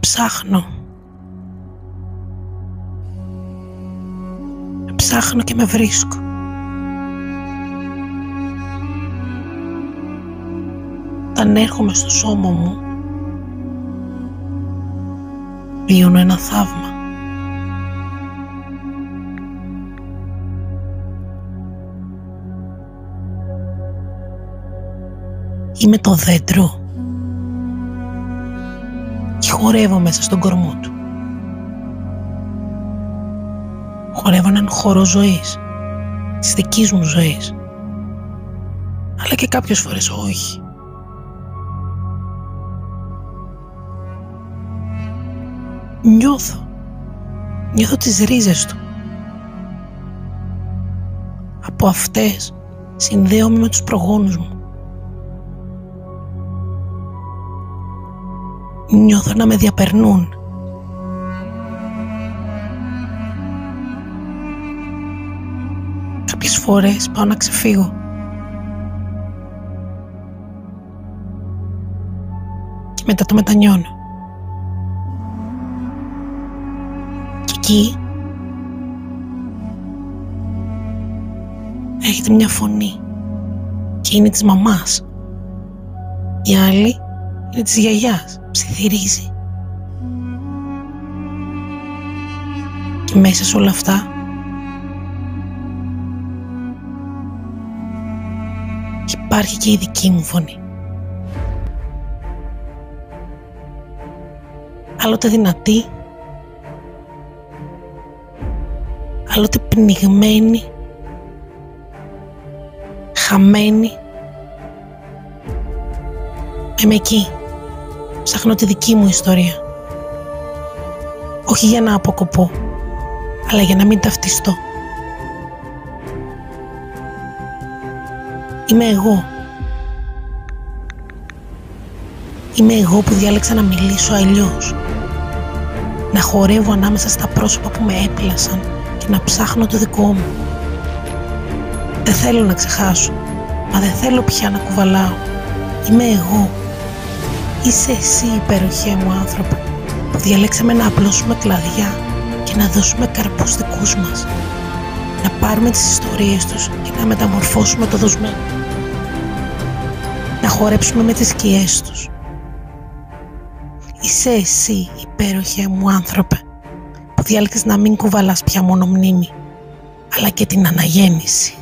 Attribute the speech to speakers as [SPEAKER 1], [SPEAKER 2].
[SPEAKER 1] ψάχνω. Ψάχνω και με βρίσκω. Όταν έρχομαι στο σώμα μου, βιώνω ένα θαύμα. Είμαι το δέντρο και χορεύω μέσα στον κορμό του. Χορεύω έναν χώρο ζωής, της δικής μου ζωής, αλλά και κάποιες φορές όχι. Νιώθω τις ρίζες του. Από αυτές συνδέομαι με τους προγόνους μου. Νιώθω να με διαπερνούν. Κάποιες φορές πάω να ξεφύγω. Και μετά το μετανιώνω. Και εκεί έρχεται μια φωνή και είναι της μαμάς. Η άλλη είναι της γιαγιάς, ψιθυρίζει. Και μέσα σε όλα αυτά υπάρχει και η δική μου φωνή. Άλλοτε δυνατή, άλλοτε πνιγμένη, χαμένη. Είμαι εκεί, ψάχνω τη δική μου ιστορία. Όχι για να αποκοπώ, αλλά για να μην ταυτιστώ. Είμαι εγώ. Είμαι εγώ που διάλεξα να μιλήσω αλλιώς. Να χορεύω ανάμεσα στα πρόσωπα που με έπλασαν και να ψάχνω το δικό μου. Δεν θέλω να ξεχάσω, μα δεν θέλω πια να κουβαλάω. Είμαι εγώ. Είσαι εσύ, υπέροχέ μου άνθρωπε, που διαλέξαμε να απλώσουμε κλαδιά και να δώσουμε καρπούς δικούς μας. Να πάρουμε τις ιστορίες τους και να μεταμορφώσουμε το δοσμένο. Να χορέψουμε με τις σκιές τους. Είσαι εσύ, υπέροχέ μου άνθρωπε, που διάλεξες να μην κουβαλάς πια μόνο μνήμη, αλλά και την αναγέννηση.